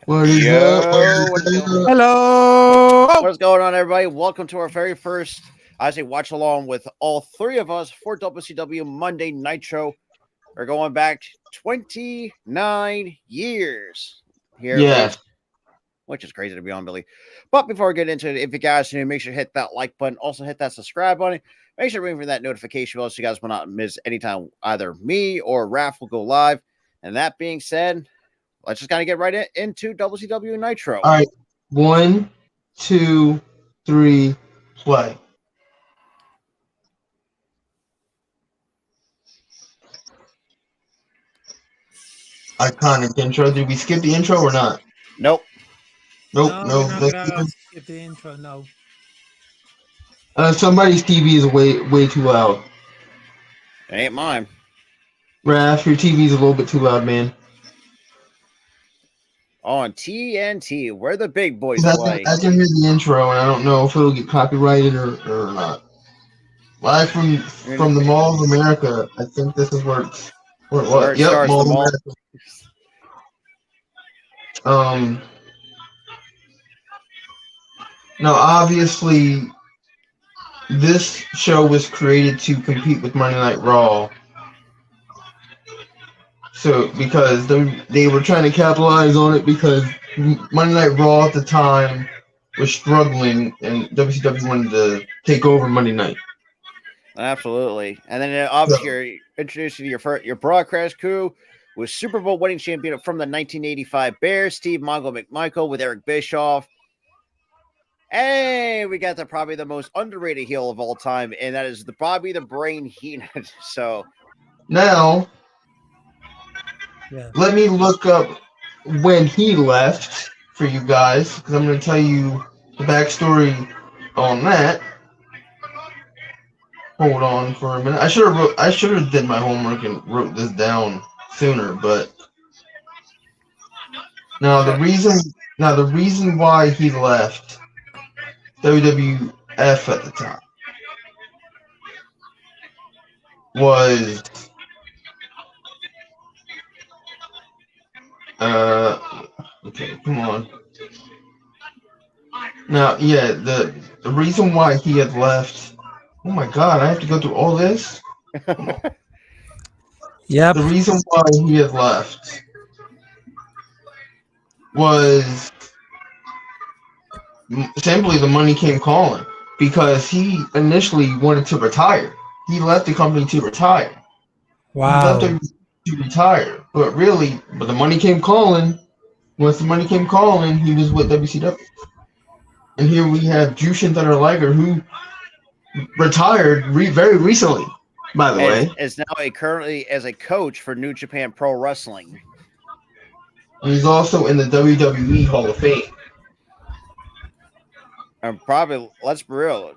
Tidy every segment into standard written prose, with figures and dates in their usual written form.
What is up? What Yo, is what's going up? Hello. what's going on, everybody? Welcome to our very first, I say, watch along with all three of us for WCW Monday Nitro. We're going back 29 years here, Yes. which is crazy to be on, Billy. But before we get into it, if you guys new, make sure to hit that like button. Also hit that subscribe button. Make sure to ring for that notification bell so you guys will not miss anytime either me or Raph will go live. And that being said, let's just kind of get right into WCW Nitro. All right. 1, 2, 3, play. Iconic intro. Did we skip the intro or not? Nope. Nope. No, we're No. not Let's gonna skip the intro. No. somebody's TV is way too loud. It ain't mine. Raph, your TV is a little bit too loud, man. On TNT, where the big boys 'Cause play. I can hear the intro, and I don't know if it'll get copyrighted or not. Live from the Mall of America. I think this is where it Where was. it Yep, starts, Mall the of mall. America. Um. Now, obviously, this show was created to compete with Monday Night Raw. So, because they were trying to capitalize on it because Monday Night Raw at the time was struggling and WCW wanted to take over Monday Night. Absolutely. And then So, obviously you're introducing your broadcast crew with Super Bowl winning champion from the 1985 Bears, Steve Mongo McMichael with Eric Bischoff. Hey, we got probably the most underrated heel of all time, and that is Bobby the Brain Heenan. So now, Yeah. let me look up when he left for you guys because I'm going to tell you the backstory on that. Hold on for a minute. I should have did my homework and wrote this down sooner, but now the reason why he left WWF at the time was okay, come on. Now, yeah, the reason why he had left. Oh my God, I have to go through all this. Yep. The reason why he had left was simply the money came calling because he initially wanted to retire. He left the company to retire. He left Wow. to retire, but the money came calling. Once the money came calling, he was with WCW. And here we have Jushin Thunder Liger, who retired very recently, by the way. is now currently as a coach for New Japan Pro Wrestling. And he's also in the WWE Hall of Fame. And probably, let's be real.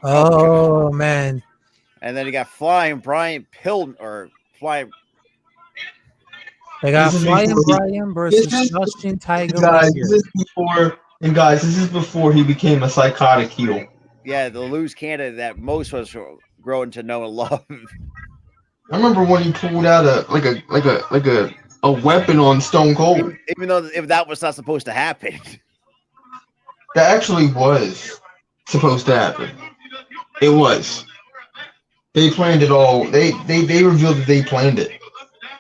Oh man. And then you got Flying Brian Pilton, or Flying. They got This is Flying before Brian versus this is Justin Tiger guys. Liger. This is before he became a psychotic heel. Yeah, the loose cannon that most of us growing to know and love. I remember when he pulled out a weapon on Stone Cold. Even though if that was not supposed to happen. That actually was supposed to happen. It was. They planned it all. They revealed that they planned it.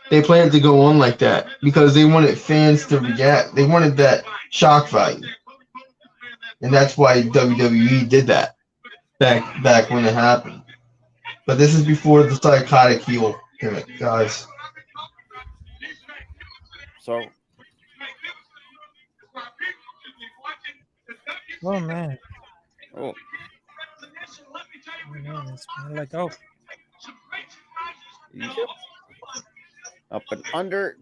They planned to go on like that because they wanted fans to react. They wanted that shock value, and that's why WWE did that back when it happened. But this is before the psychotic heel gimmick, guys. So Oh man. oh, Oh, man, it's kinda like oh. up and under.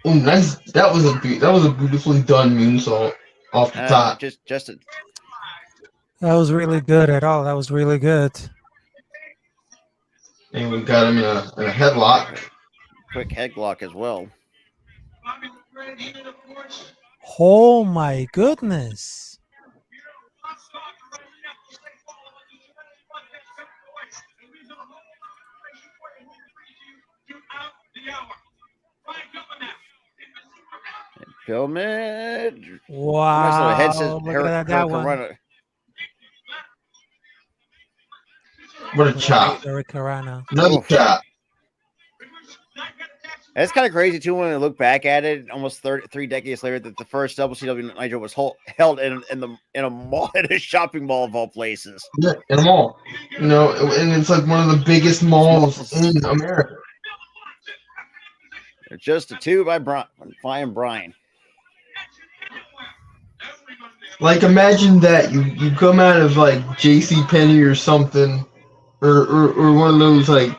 Oh, nice. That was a beautifully done moonsault off the top. Just a That was really good at all. That was really good. And we got him in a headlock. quick headlock as well. Oh my goodness. Pyramid. Nice little Wow. headset. Look at that one. What a chop. Eric Carano. Another chop. It's kind of crazy too when I look back at it, almost 3 decades later, that the first WCW Nitro was held in a mall, in a shopping mall of all places. Yeah, in a mall. You know, and it's like one of the biggest malls in America. They're just a two by Flying Brian. Like, imagine that you come out of like J.C. Penney or something, or one of those like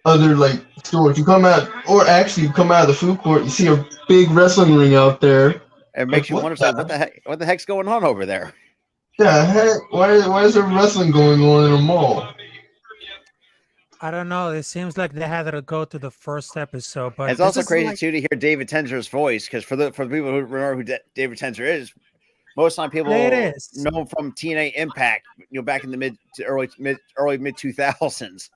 other like stores. You come out, or actually you come out of the food court. You see a big wrestling ring out there. It makes you wonder, what the heck's going on over there? Yeah, heck, why is there wrestling going on in a mall? I don't know. It seems like they had to go to the first episode, but it's also crazy too to hear David Tenser's voice, because for the people who remember who David Tenser is, most time people know him from TNA Impact, back in the early mid 2000s.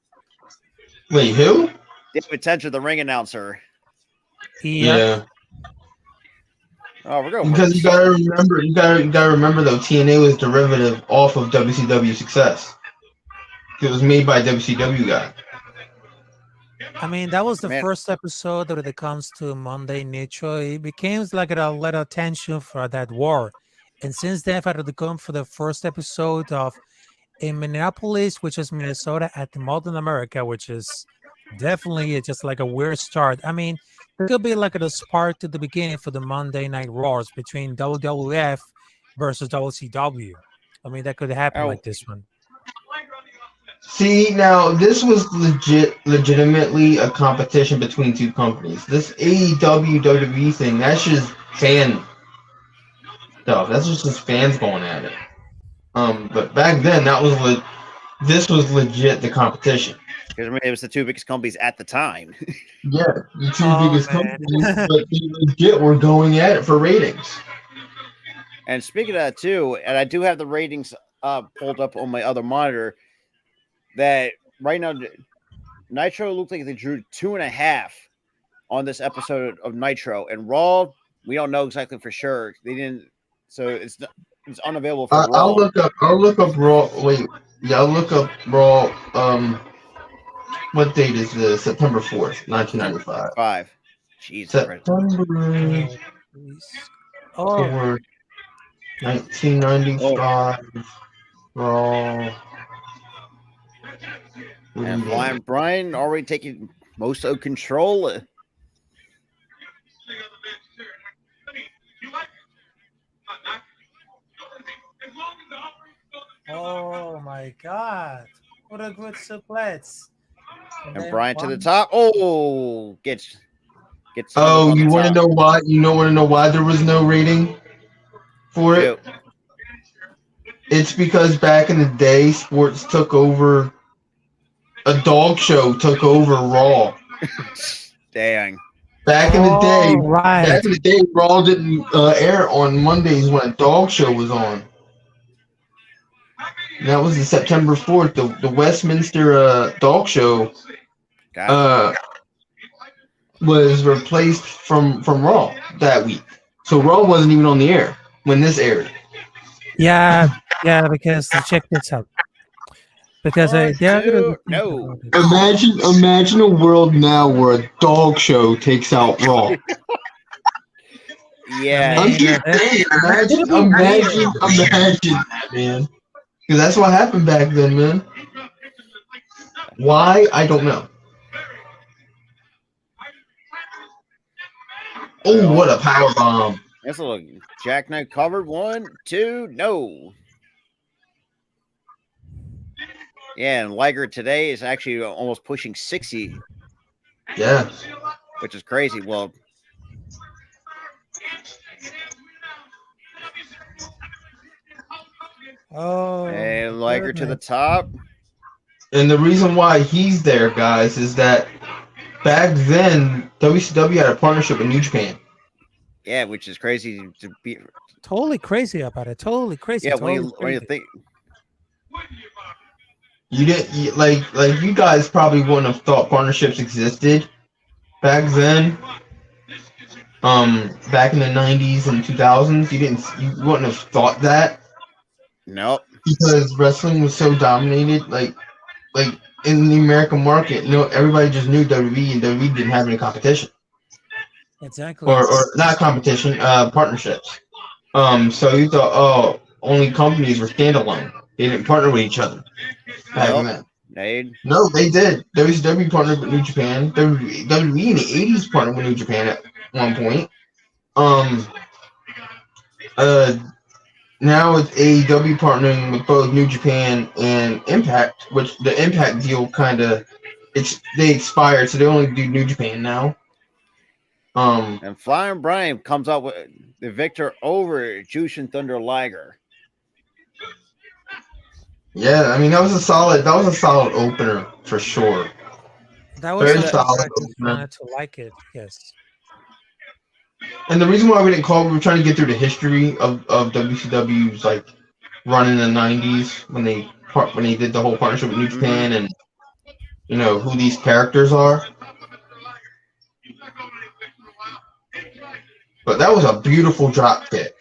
Wait, who? David Tenser, the ring announcer. Yeah. Oh, we're going because you gotta remember though, TNA was derivative off of WCW success. It was made by a WCW guy. I mean, that was the first episode when it comes to Monday Nitro. It became like a lot of tension for that war. And since then, I've had to come for the first episode of in Minneapolis, which is Minnesota, at the Mall in America, which is definitely just like a weird start. I mean, it could be like a spark to the beginning for the Monday Night Wars between WWF versus WCW. I mean, that could happen like this one. See, now this was legitimately a competition between two companies. This AEW WWE thing, that's just fan stuff. That's just fans going at it. But back then, this was legit the competition. Because it was the two biggest companies at the time. Yeah, the two biggest companies, but they legit were going at it for ratings. And speaking of that too, and I do have the ratings pulled up on my other monitor. That right now, Nitro looked like they drew 2.5 on this episode of Nitro, and Raw, we don't know exactly for sure. They didn't, so it's unavailable for Raw. I'll look up Raw. Wait, yeah, I'll look up Raw. What date is this? September 4th, 1995. Jesus. September 4th, 1995. Raw. And Flying Brian already taking most of control. Oh my God! What a good suplex! And Brian to the top. Oh, gets. Oh, you want to know why? You want to know why there was no rating for it? It's because back in the day, sports took over. A dog show took over Raw. Dang. Back in the day, Raw didn't air on Mondays when a dog show was on. And that was the September 4th. The Westminster dog show was replaced from Raw that week. So Raw wasn't even on the air when this aired. Yeah, because check this out. Because no. Imagine a world now where a dog show takes out Raw. Yeah. I'm just saying, imagine that, man. Because that's what happened back then, man. Why? I don't know. Oh, what a power bomb. That's a little jackknife covered. 1, 2, no. Yeah, and Liger today is actually almost pushing 60. Yeah. Which is crazy. Well, and Liger to the top. And the reason why he's there, guys, is that back then WCW had a partnership with New Japan. Yeah, which is crazy to be. Totally crazy about it. Totally crazy. Yeah, totally when you think. You didn't like you guys probably wouldn't have thought partnerships existed back then. back in the 90s and 2000s. You wouldn't have thought that Nope. because wrestling was so dominated. Like in the American market, everybody just knew WWE, and WWE didn't have any competition, Exactly. or not competition, partnerships. So you thought, oh, only companies were standalone. They didn't partner with each other back Nope. then. They No, they did. WCW partnered with New Japan. WWE in the 80s partnered with New Japan at one point. Um, uh, Now it's AEW partnering with both New Japan and Impact, which the Impact deal they expired, so they only do New Japan now. and Flying Brian comes out with the victor over Jushin Thunder Liger. Yeah, I mean that was a solid opener for sure. That was Very something solid that I just opener. wanted to like it. Yes. And the reason why we didn't call, we were trying to get through the history of WCW's like run in the 90s when they did the whole partnership with New Japan, and who these characters are. But that was a beautiful drop kick.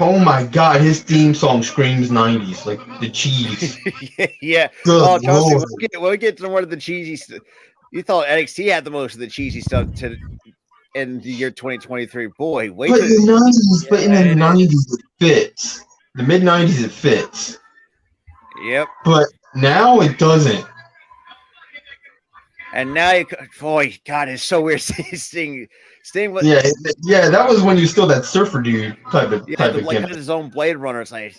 Oh my god, his theme song screams 90s, like the cheese. Yeah. Good Oh, trust me, Lord. we'll get to more of the cheesy stuff. You thought NXT had the most of the cheesy stuff in the year 2023. Boy, wait But till in the 90s, Yeah, it is. it fits. The mid 90s it fits. Yep. But now it doesn't. And now boy, God, it's so weird Sting with Yeah, that was when you still that surfer dude type of like gimmick. his own Blade Runner. It's like,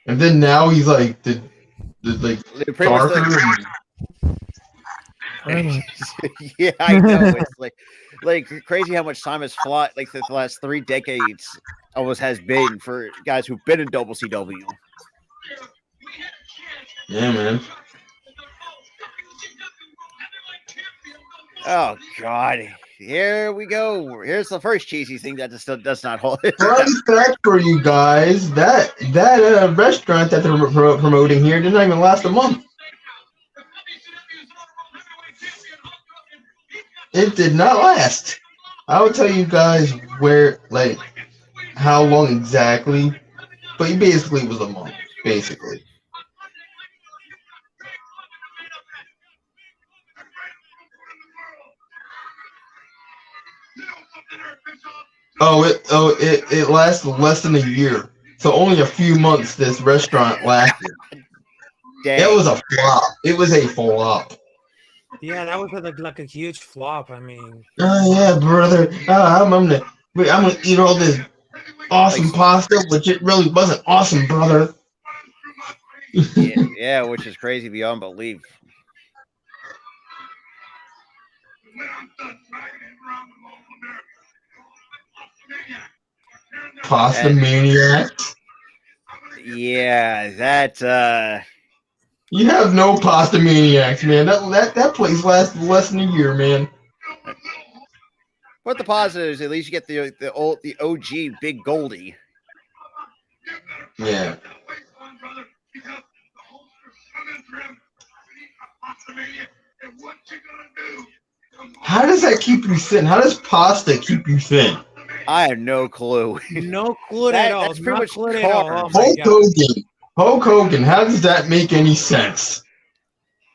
And then now he's like the pretty much darker. yeah, I know. It's like crazy how much time has fought like the last 3 decades almost has been for guys who've been in WCW. Yeah, man. Oh God. Here we go. Here's the first cheesy thing that just does not hold. Fun fact for you guys: that restaurant that they're promoting here did not even last a month. It did not last. I will tell you guys how long exactly, but basically it was a month, basically. It lasted less than a year. So only a few months this restaurant lasted. Dang. It was a flop. It was a flop. Yeah, that was like a huge flop. I mean, Oh yeah, brother. I'm gonna eat all this awesome pasta, which it really wasn't awesome, brother. yeah, which is crazy beyond belief. Pasta maniac. Yeah, that. You have no pasta maniacs, man. That place lasted less than a year, man. But the positives, at least you get the OG Big Goldie. Yeah. How does that keep you thin? How does pasta keep you thin? I have no clue. No clue at all. That's pretty much clue at all. Oh Hulk Hogan. Hulk Hogan. How does that make any sense?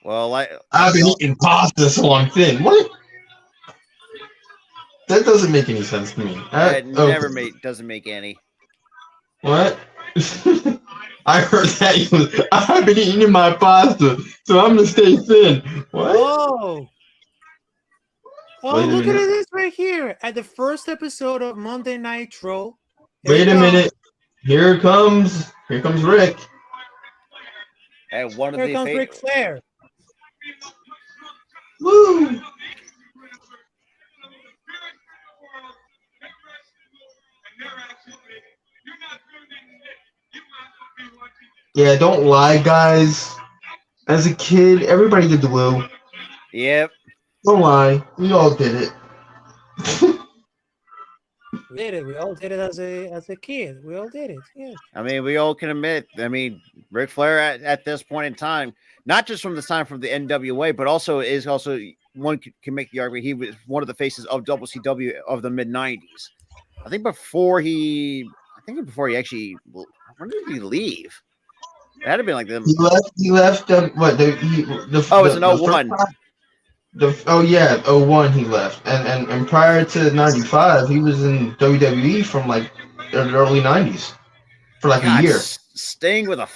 Well, I've been eating pasta so I'm thin. What? That doesn't make any sense to me. Doesn't make any. What? I heard that I've been eating my pasta, so I'm gonna stay thin. What? Oh, look at this right here at the first episode of Monday Nitro. Wait a minute. Here comes Rick. And here comes Ric Flair. Woo! Yeah, don't lie, guys. As a kid, everybody did the woo. Yep. Don't lie. We all did it. We did it. We all did it as a kid. We all did it. Yeah. I mean, we all can admit. I mean, Ric Flair at this point in time, not just from the time from the NWA, but also one can make the argument he was one of the faces of WCW of the mid '90s. I think before he actually, when did he leave? It had to be like the. He left. What the it's an 01. Oh yeah, 01 he left, and prior to '95 he was in WWE from like the early '90s for like a year. Sting with a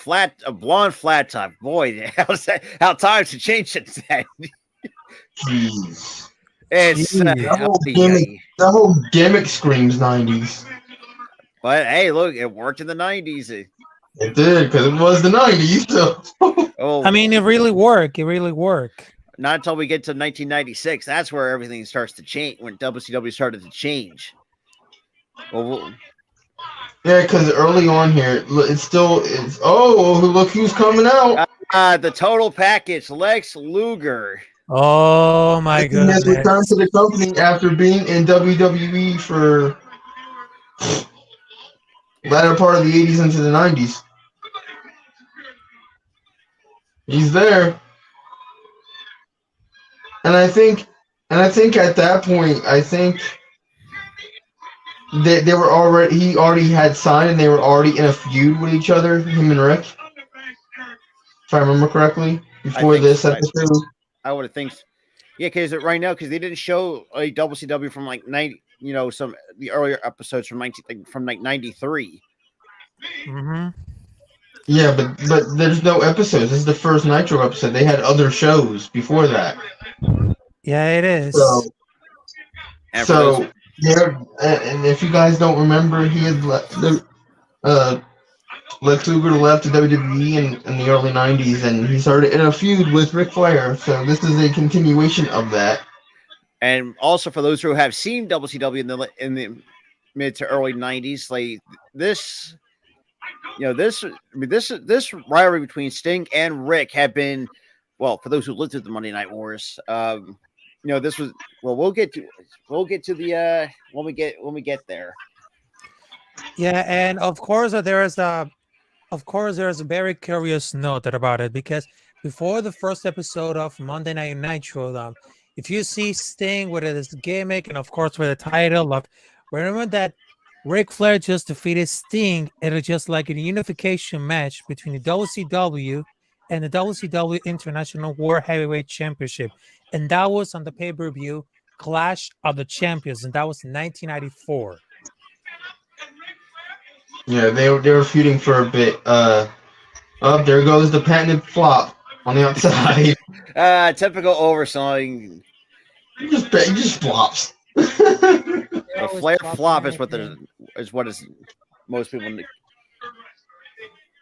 blonde flat top. Boy, how times have changed since then. Jeez. It's the whole gimmick screams '90s. But hey, look, it worked in the '90s. It did, because it was the '90s. So. I mean, it really worked. It really worked. Not until we get to 1996. That's where everything starts to change. When WCW started to change. Yeah, because early on here, it's look who's coming out. The total package, Lex Luger. Oh my goodness! He has returned to the company after being in WWE for latter part of the '80s into the '90s. He's there, and I think at that point, they were already. He already had signed, and they were already in a feud with each other. Him and Rick, if I remember correctly, before this episode. I would have think, yeah, because right now, because they didn't show a WCW from like the earlier episodes from like '93. Mm-hmm. Yeah, but there's no episodes. This is the first Nitro episode. They had other shows before that. Yeah, it is. So yeah, and if you guys don't remember, he had Lex Luger left to WWE in the early '90s, and he started in a feud with Ric Flair. So this is a continuation of that. And also for those who have seen WCW in the mid to early '90s, like this, this rivalry between Sting and Rick had been, well, for those who lived through the Monday Night Wars, this was, well, we'll get to the when we get there. Yeah, and of course there's a very curious note about it, because before the first episode of Monday Night Nitro, if you see Sting with his gimmick and of course with the title of, remember that Ric Flair just defeated Sting. It was just like a unification match between the WCW and the WCW International World Heavyweight Championship, and that was on the pay-per-view Clash of the Champions, and that was in 1994. Yeah, they were feuding for a bit. There goes the patented flop on the outside. Typical overselling. He just flops. A Flair flop is what is most people need.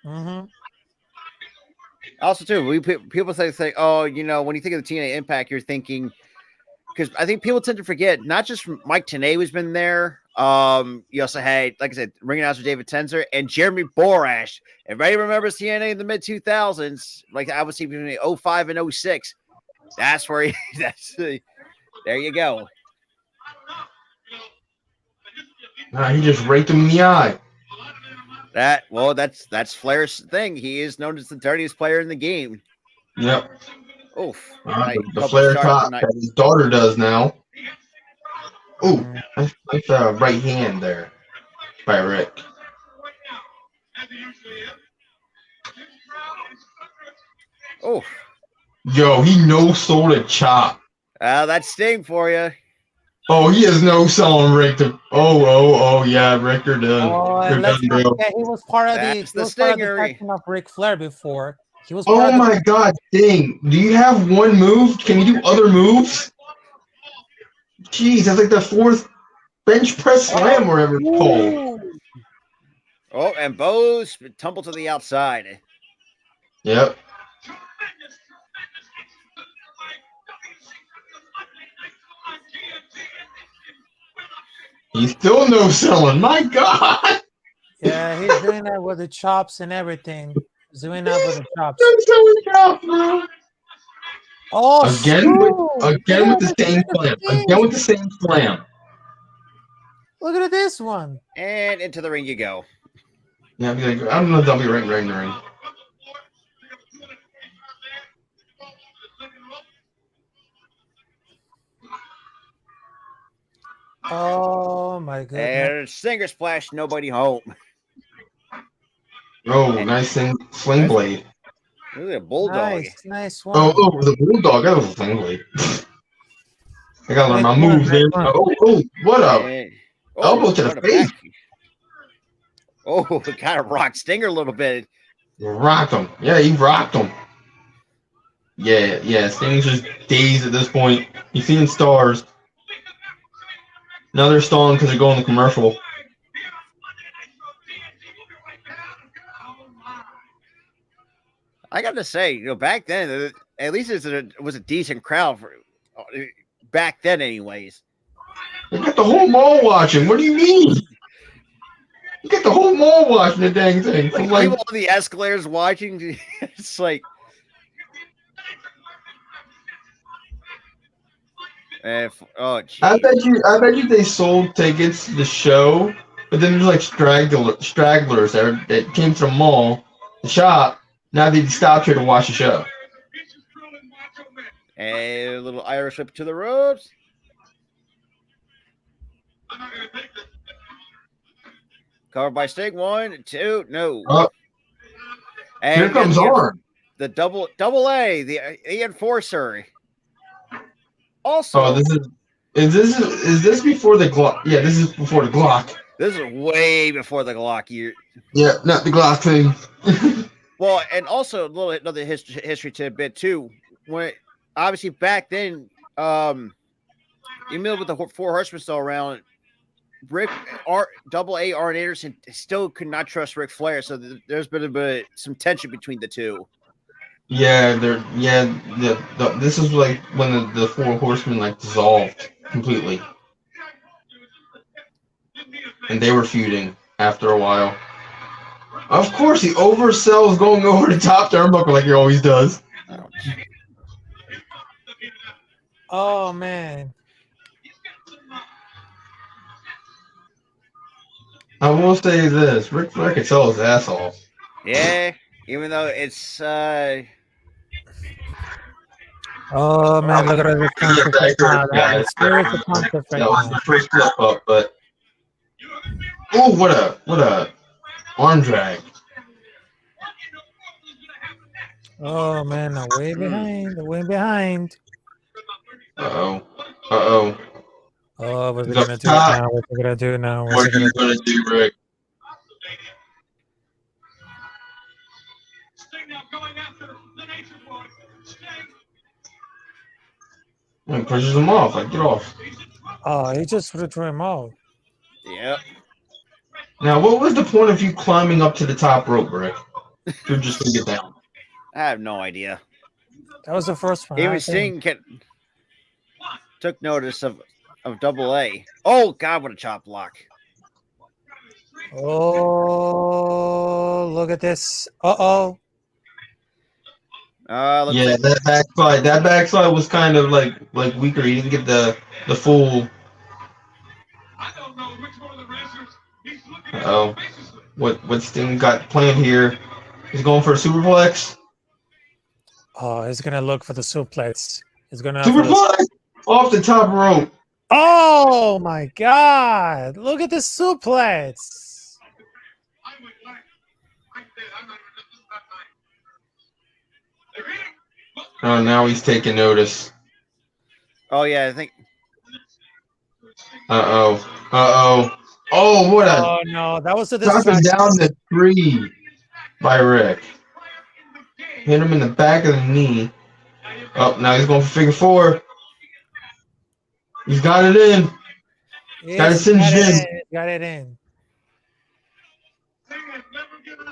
Mm-hmm. Also, too, people say, oh, when you think of the TNA Impact, you're thinking, because I think people tend to forget, not just Mike Tenay has been there. You also had, like I said, ring announcer David Tenzer and Jeremy Borash. Everybody remembers TNA in the mid 2000s, like I would see between 05 and 06. That's where there you go. He just raked him in the eye. That's Flair's thing. He is known as the dirtiest player in the game. Yep. Oof. The Flair top that his daughter does now. Ooh, nice right hand there by Rick. Oh. Yo, he no-sold a chop. That's Sting for you. Oh, he has no selling Rick to. Oh, yeah, Rick, you're done. You're done, bro. Yeah, he was part of the Stinger. Part of Ric Flair before. He was. Oh my God, Sting! Do you have one move? Can you do other moves? Jeez, that's like the fourth bench press slam, wherever it's called. Oh, and Bose tumble to the outside. Yep. He's still no selling. My God. Yeah, he's doing that with the chops and everything. He's doing that with the chops. Oh, again with the same slam. Again with the same slam. Look at this one. And into the ring you go. Yeah, I'm gonna dump you right in the ring. Oh my goodness! And Stinger Splash, nobody home. Oh, nice sling blade. Look at a bulldog. Nice Oh, one. the bulldog. That was a sling blade. I gotta learn Nice my one. moves, Nice man. one. What up? And, Elbow to the what a face. back. Oh, it kind of rocked Stinger a little bit. Rocked him. Yeah, he rocked him. Yeah. Sting's just dazed at this point. He's seeing stars. Now they're stalling because they're going to commercial. I got to say, back then, at least it was a decent crowd for back then, anyways. They got the whole mall watching. What do you mean? You got the whole mall watching the dang thing. Like people on the escalators watching. It's like, geez. I bet you they sold tickets to the show, but then there's like stragglers that came to the mall, the shop. Now they stopped here to watch the show. A little Irish whip to the ropes. Covered by Sting. 1, 2, no. And here comes Arn. The double A, the enforcer. Also, is this before the Glock? Yeah, this is before the Glock. This is way before the Glock year. Yeah, not the Glock thing. Well, and also another history tidbit too. When obviously back then, even with the 4 Horsemen still around, Double A Arn Anderson still could not trust Ric Flair, so there's been some tension between the two. Yeah, this is like when the 4 Horsemen like dissolved completely, and they were feuding after a while. Of course, he oversells going over the top turnbuckle like he always does. Oh man. I will say this: Ric Flair can sell his ass off. Yeah, even though it's. Oh man, look at the That was the first step up, but oh, what a arm drag! Oh man, I'm way behind. Uh oh. Oh, what's he gonna do now? What's he gonna do now? What are you gonna do, Rick? And pushes him off. Like, get off. Oh, he just threw him off. Yep. Now, what was the point of you climbing up to the top rope, Rick? You're just gonna get down. I have no idea. That was the first one. Even Sting took notice of Double A. Oh God, what a chop block! Oh, look at this! Yeah, that backslide was kind of like weaker. He didn't get the full. Uh-oh. What Sting got planned here? He's going for a superplex. Oh, he's gonna look for the suplex. He's gonna superplex off the top rope. Oh my God! Look at the suplex. Oh, now he's taking notice. Oh yeah, I think. Oh, what a! Oh no, that was a dropping down the 3 by Rick. Hit him in the back of the knee. Oh, now he's going for figure 4. He's got it in. Got it cinched in. Got it in.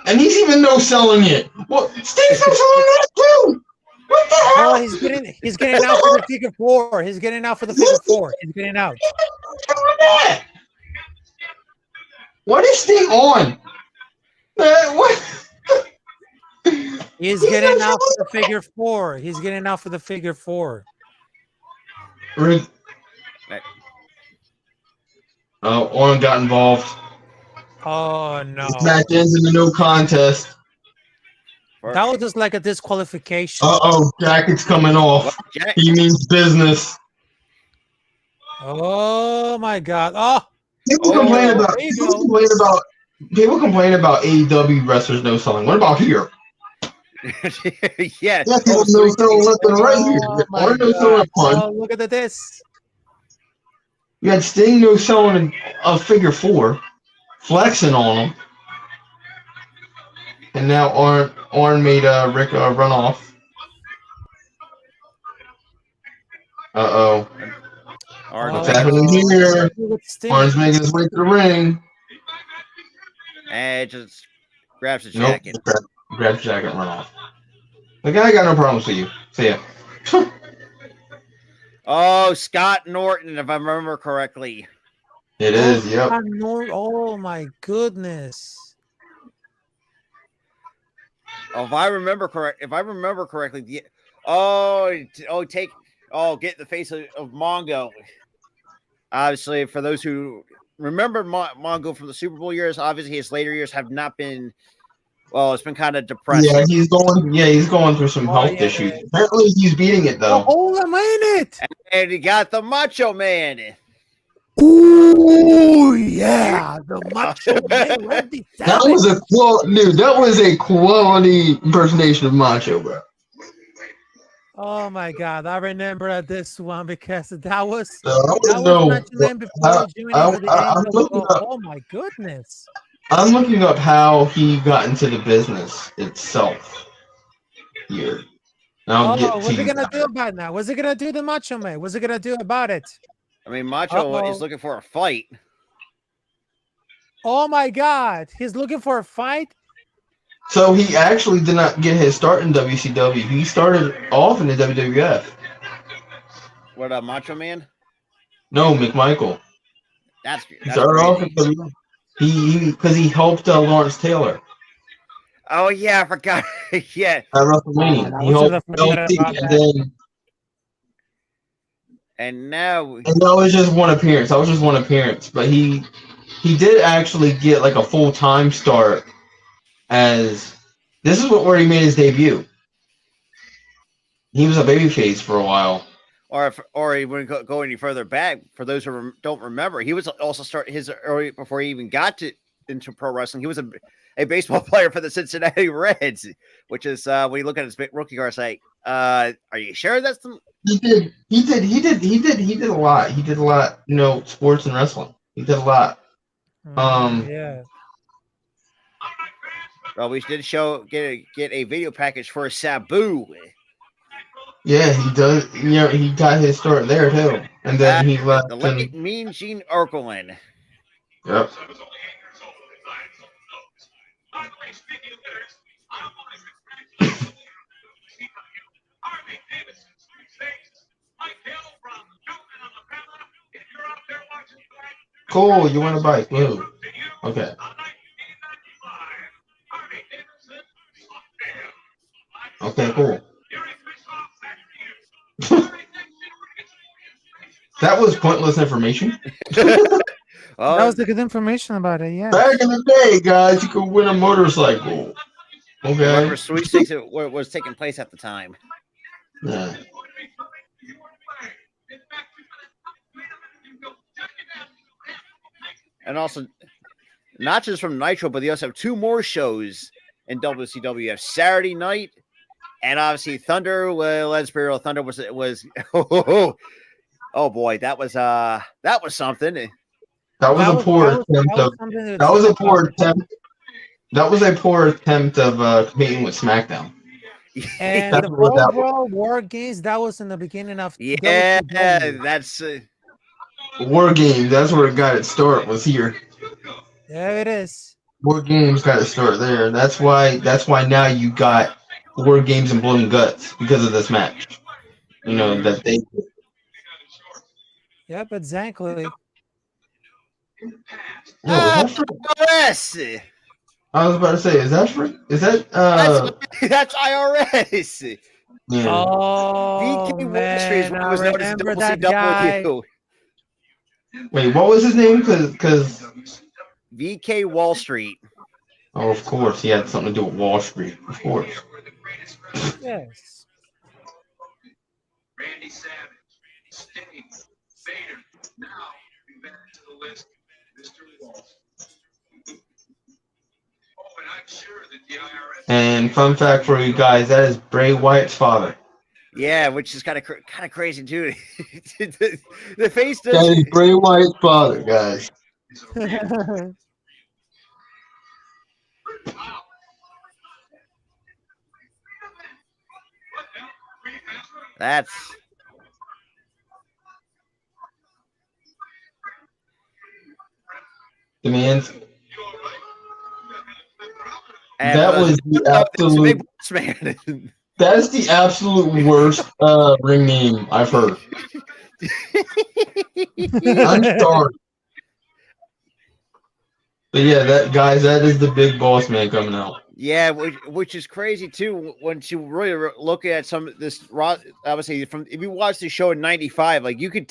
And he's even no-selling it. What? Sting's no-selling that too. What the hell? Oh, he's getting out for the figure 4. He's getting out for the figure 4. He's getting out. What is Sting on? What? He's getting out for the figure 4. He's getting out for the figure 4. Oh, Orton got involved. Oh no! This match ends in a no contest. That was just like a disqualification. Jacket's coming off. He means business. Oh my God! Oh, People complain about there you people go. complain about people complain about AEW wrestlers no selling. What about here? Yeah. Yeah, people Oh, no sweet. selling left and right here. Oh my Or no selling God! a punch. Oh, look at this. You had Sting no selling a figure four, flexing on him, and now Arn made Rick run off. Uh-oh. What's happening here? With Sting. Arn's making his way to the ring. And just grabs the Nope. jacket. Grab the jacket and run off. The guy got no problems with you. See ya. Oh, Scott Norton, if I remember correctly. It is, yep. Oh my goodness. Oh, if I remember correctly, get the face of Mongo. Obviously, for those who remember Mongo from the Super Bowl years, obviously his later years have not been. Well, it's been kind of depressing. Yeah, he's going through some health issues. Yeah. Apparently, he's beating it though. Hold a minute. And he got the Macho Man. Oh yeah, the Macho Man, Randy That Savage. was that was a quality impersonation of Macho, bro. Oh my God, I remember this one because that was No, Macho Man before joining the I'm looking NWO. up. Oh my goodness. I'm looking up how he got into the business itself here. I'll get What's to he you. gonna do about it now? What's he gonna do to Macho Man? What's he gonna do about it? I mean, Macho is looking for a fight. Oh my God, he's looking for a fight. So he actually did not get his start in WCW. He started off in the WWF. What, Macho Man? No, McMichael. That's He started off in crazy. WWF. Because he helped Lawrence Taylor Oh yeah, I forgot. Yeah. at WrestleMania. He helped LT, and now that was just one appearance. But he did actually get like a full-time start as this is where he made his debut. He was a babyface for a while. Or he wouldn't go any further back. For those who don't remember, he was also early before he even got into pro wrestling. He was a baseball player for the Cincinnati Reds, which is when you look at his rookie card, say, "Are you sure that's the?" He did a lot. He did a lot. Sports and wrestling. He did a lot. Yeah. Well, we did get a video package for Sabu. Yeah, he does. He got his start there too, and then he left. The late Mean Gene Okerlund. Yep. Cool. You want a bike? Woo. Okay. Okay. Cool. That was pointless information. That was the good information about it. Yeah. Back in the day, guys, you could win a motorcycle. Okay. Whatever sweepstakes was taking place at the time. Yeah. And also, not just from Nitro, but they also have two more shows in WCW. You have Saturday night, and obviously Thunder. Well, let's be real, Thunder was oh boy, that was something. That was a poor attempt of competing with SmackDown. And the overall War Games, that was in the beginning of WCW. That's War Games. That's where it got its start. Was here. There it is. War Games got its start there. That's why now you got War Games and Blown Guts because of this match. That they. Yep, exactly. IRS. I was about to say, is that that's IRS. Yeah. Oh, VK man, Wall Street was remember that guy. Wait, what was his name? Because VK Wall Street. Oh, of course, he had something to do with Wall Street. Of course. Yes. And fun fact for you guys, that is Bray Wyatt's father. Yeah, which is kind of crazy too. The face That does. is Bray Wyatt's father, guys. That's The man's. and That was the it's a big absolute. boss man. That is the absolute worst ring name I've heard. I'm sorry. But yeah, that is the big boss man coming out. Yeah, which is crazy too. When you really look at some of this, obviously from if you watch the show in '95, like you could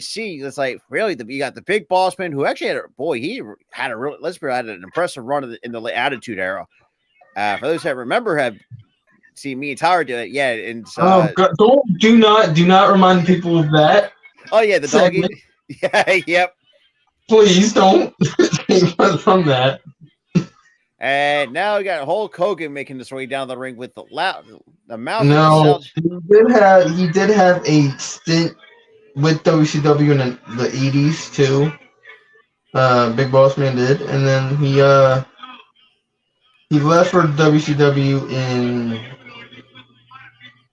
see it's like really you got the big boss man who actually he had a real had an impressive run in the Attitude Era. For those that remember, have seen me and Tyler do it, yeah. And God, do not remind people of that. Oh yeah, the doggy. Yeah, yep. Please don't take us from that. And now we got Hulk Hogan making his way down the ring with the mouth. No, he did have a stint with WCW in the 80s too. Big Boss Man did, and then he left for WCW in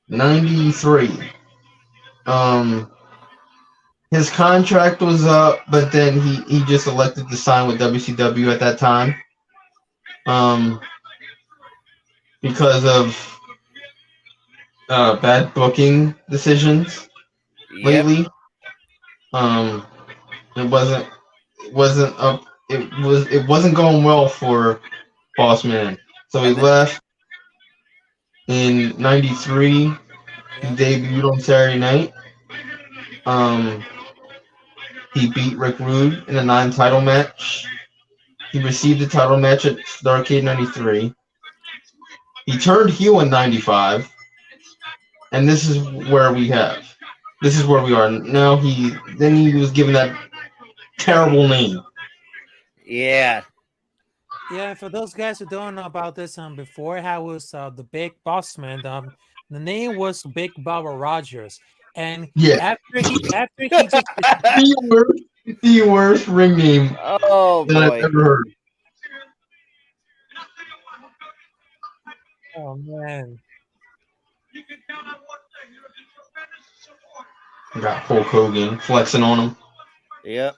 '93. His contract was up, but then he just elected to sign with WCW at that time. Because of bad booking decisions lately. It wasn't going well for Boss Man. So he left in '93. He debuted on Saturday Night. He beat Rick Rude in a non-title match. He received the title match at Starrcade '93. He turned heel in '95, and this is where we are now. He was given that terrible name. Yeah. Yeah, for those guys who don't know about this, before how was the Big Boss Man, the name was Big Bubba Rogers, and after he just the worst ring name that I've ever heard. Oh man. Got Hulk Hogan flexing on him. Yep.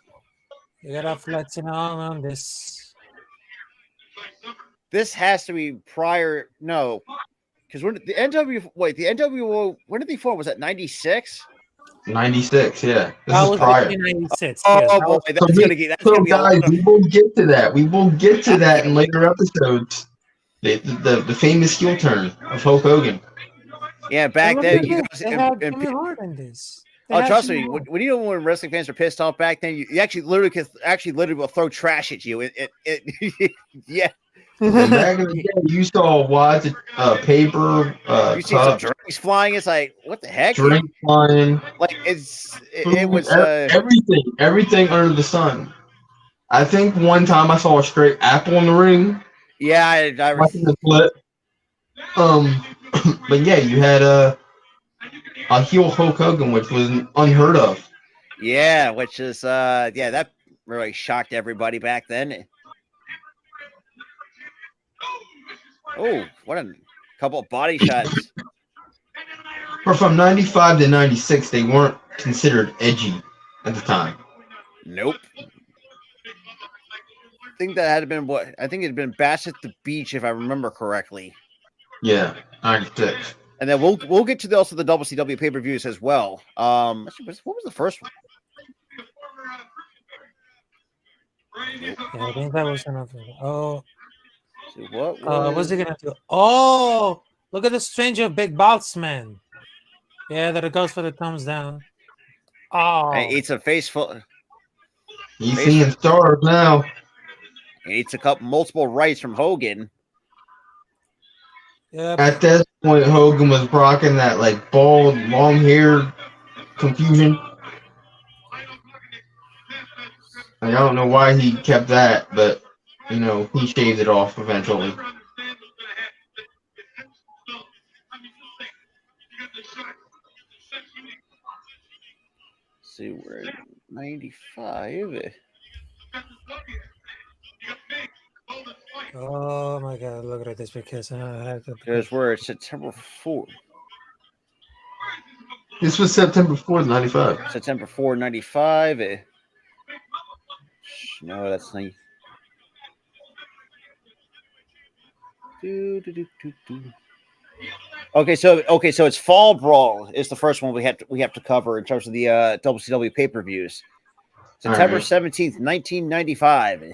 You got flexing on this. This has to be prior. No, because when the NWO, when did they form? Was that '96? '96, yeah. This that is was prior. '96. Oh boy, that's gonna be guys, we will get to that. We will get to that in later episodes. The famous heel turn of Hulk Hogan. Yeah, back then you guys Jimmy Hart in this. Trust me, when wrestling fans are pissed off back then, you actually literally will throw trash at you. Yeah. Back in the day, you saw wads of paper. You see some drinks flying. It's like, what the heck? Drink flying. Like it was everything under the sun. I think one time I saw a straight apple in the ring. Yeah, I the flip. But yeah, you had a heel Hulk Hogan, which was unheard of. Yeah, which is that really shocked everybody back then. Oh, what a couple of body shots. But from '95 to '96, they weren't considered edgy at the time. Nope. I think that had been I think it had been Bash at the Beach, if I remember correctly. Yeah, '96. And then we'll get to also the WCW pay-per-views as well. What was the first one? Yeah, I think that was another. Oh. What was he gonna do? Oh, look at the stranger Big Boss Man. Yeah, that it goes for the thumbs down. Oh, and eats a face full. He's seeing stars now. He eats multiple rights from Hogan. Yeah. At this point, Hogan was rocking that like bald, long hair confusion. I don't know why he kept that, but he shaved it off eventually. See, we're at 95. Oh my God! Look at this because I have to. Because we're at September 4th. This was September 4th, 95. September 4, 95. No, that's not. Okay, so it's Fall Brawl is the first one we have to cover in terms of the WCW pay-per-views. September 17th, 1995.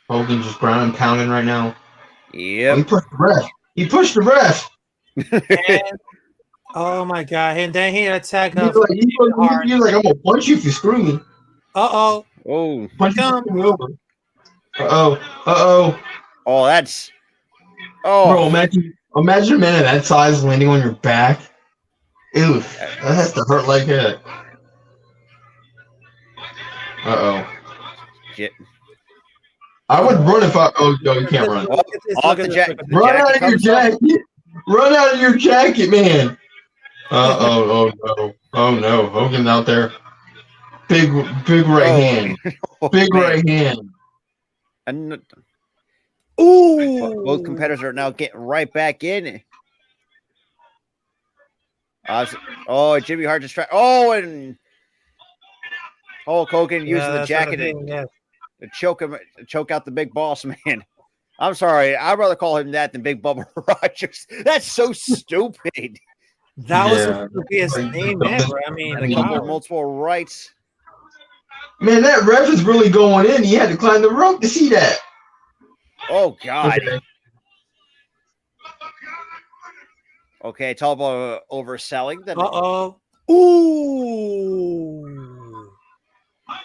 Hogan just ground and pounding right now. Yep. Oh, he pushed the ref. He pushed the ref. And, oh my God! And then he attacked. He's like, I'm gonna punch you if you screw me. Oh. Punch you if you screw me over. Oh, that's. Oh. Bro, imagine a man of that size landing on your back. Ew, that has to hurt like that. Shit. I would run if I. Oh, no, you can't run. Run out of your jacket. Run out of your jacket, man. Oh no. Hogan's out there. Big right hand. Big right hand. And both competitors are now getting right back in. Jimmy Hart just tried. And Hulk Hogan using the jacket to choke out the Big Boss Man. I'm sorry, I'd rather call him that than Big Bubba Rogers. That's so stupid. That was the biggest name ever. I mean, and a couple of multiple rights. Man, that ref is really going in. He had to climb the rope to see that. Oh God. Okay, it's all about overselling. Ooh.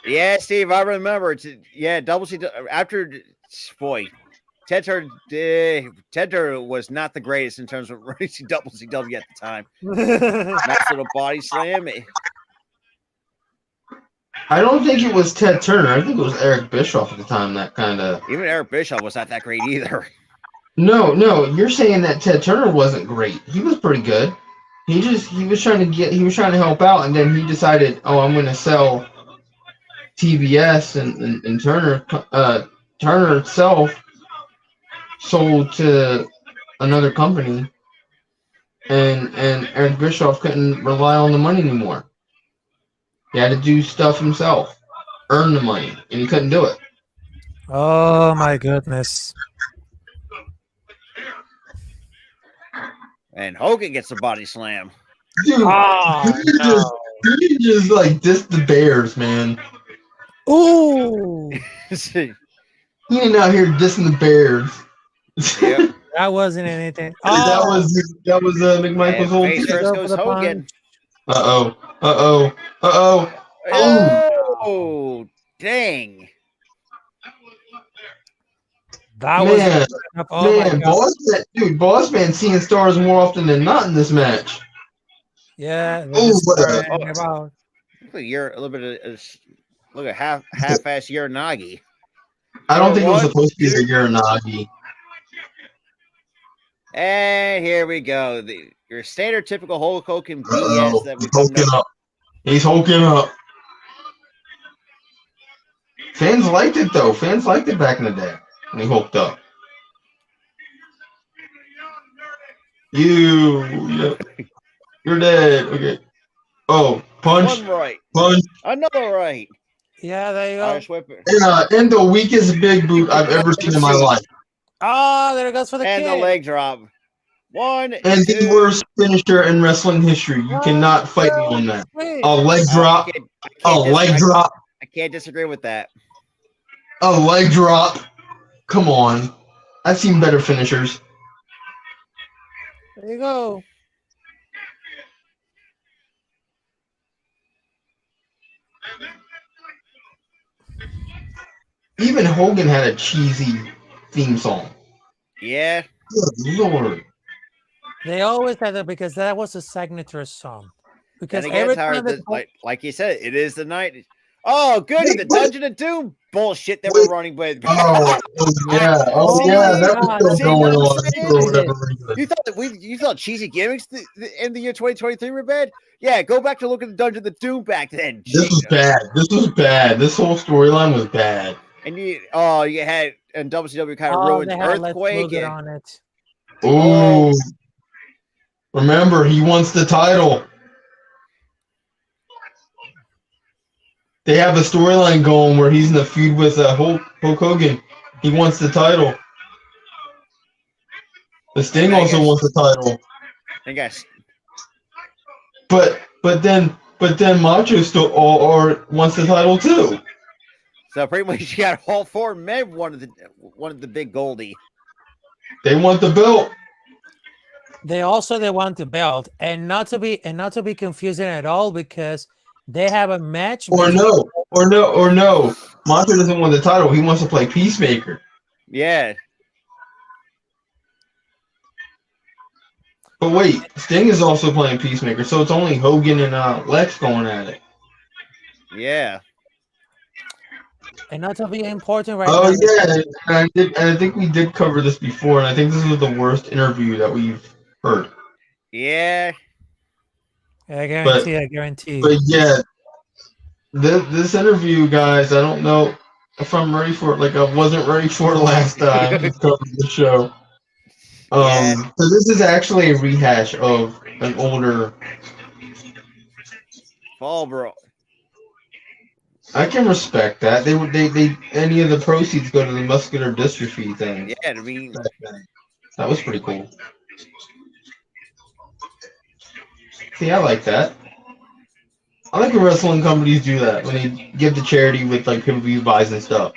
Yeah, Steve, I remember. WCW after Ted Turner was not the greatest in terms of racing WCW at the time. Nice little body slam. I don't think it was Ted Turner. I think it was Eric Bischoff at the time. That kind of. Even Eric Bischoff was not that great either. No, you're saying that Ted Turner wasn't great. He was pretty good. He was trying to help out, and then he decided, I'm going to sell TBS and Turner itself sold to another company, and Eric Bischoff couldn't rely on the money anymore. He had to do stuff himself, earn the money, and he couldn't do it. Oh my goodness. And Hogan gets a body slam. Dude, he just like dissed the Bears, man. Ooh. He ain't out here dissing the Bears. Yep. That wasn't anything. That was McMichael's whole face first goes Hogan. Oh, dang. That was Boss Man seeing stars more often than not in this match. Yeah. Look at half-ass Uranagi. I don't think it was supposed to be the Uranagi. And here we go. Your standard typical Hulk Hogan BS that we He's hulking up. Fans liked it though. Fans liked it back in the day when he hulked up. You're dead. Okay. Oh, punch. One right. Punch. Another right. Yeah, there you go. Irish whip. And the weakest big boot I've ever seen in my life. Oh, there it goes for the kick. And the leg drop. One. And the worst finisher in wrestling history. You cannot fight me on that. A leg drop. I can't disagree with that. A leg drop. Come on. I've seen better finishers. There you go. Even Hogan had a cheesy theme song. Yeah. Good Lord. They always had that because that was a signature song. Because And again, every Tyler, time that like you said, it is the night. Oh, goody, the Dungeon of Doom bullshit that we're Wait. running with. Oh yeah, Oh that my was See still what going I'm on saying? for whatever reason. You thought cheesy gimmicks in the year 2023 were bad? Yeah, go back to look at the Dungeon of Doom back then. This was bad. This whole storyline was bad. And you had and WCW kind of oh, ruined they had Let's Earthquake. Move It on it. Ooh. Remember, he wants the title. They have a storyline going where he's in the feud with Hulk Hogan. He wants the title. The Sting also wants the title. I guess. But then Macho still or wants the title too. So pretty much you got all four men wanted the big Goldie. They want the belt. They want the belt, and not to be confusing at all, because they have a match. Or no. Macho doesn't want the title. He wants to play Peacemaker. Yeah. But wait, Sting is also playing Peacemaker, so it's only Hogan and Lex going at it. Yeah. And not to be important right now. Oh yeah, and I think we did cover this before, and I think this was the worst interview that we've heard. Yeah. I guarantee. But yeah, this interview, guys, I don't know if I'm ready for it. Like I wasn't ready for it last time we covered the show. So this is actually a rehash of an older Fall Bro. I can respect that. They any of the proceeds go to the muscular dystrophy thing. Yeah, I mean that was pretty cool. See, I like that. I like when wrestling companies do that when they give to charity with like pay-per-view buys and stuff.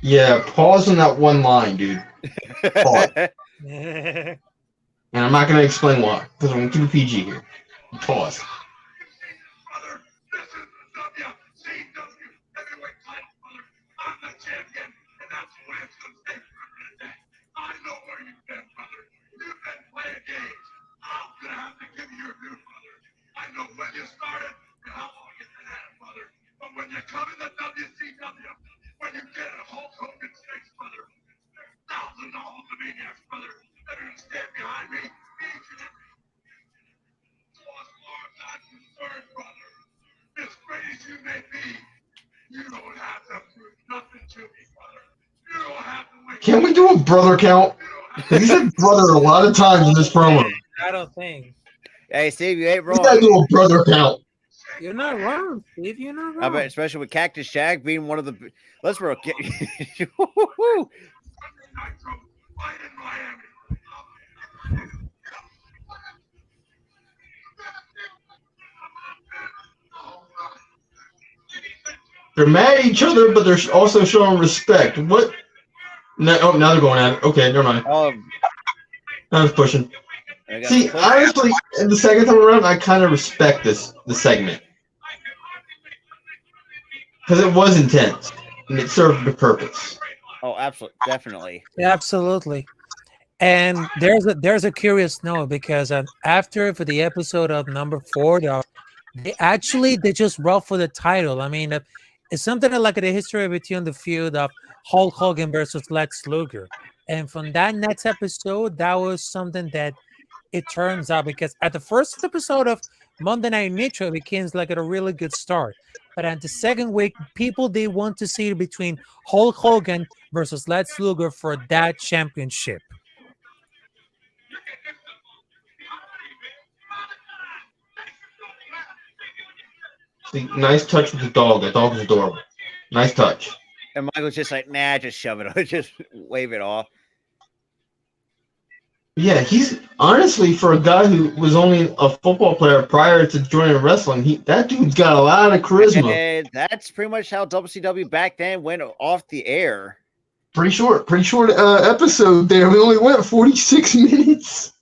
Yeah, pause on that one line, dude. Pause. And I'm not going to explain why, because I'm going to keep it PG here. Pause. Can we do a brother count? Because he said brother a lot of times in this promo. I don't think. Hey, Steve, you ain't wrong. We gotta do a brother count. You're not wrong, Steve. You're not wrong. I bet, especially with Cactus Jack being one of the. Let's roll. They're mad at each other, but they're also showing respect. What? No, now they're going at it. Okay, never mind. I was pushing. See, honestly, the second time around, I kind of respect the segment. Because it was intense, and it served a purpose. Oh, absolutely, definitely. Absolutely. And there's a curious note, because after for the episode of number 4, they just wrote for the title. I mean, It's something like the history between the feud of Hulk Hogan versus Lex Luger. And from that next episode, that was something that it turns out, because at the first episode of Monday Night Nitro, it became like a really good start. But at the second week, people they want to see between Hulk Hogan versus Lex Luger for that championship. See, nice touch with the dog. The dog is adorable. Nice touch. And Michael's just like, nah, just shove it, just wave it off. Yeah, he's honestly, for a guy who was only a football player prior to joining wrestling, that dude's got a lot of charisma. And that's pretty much how WCW back then went off the air. Pretty short episode there. We only went 46 minutes.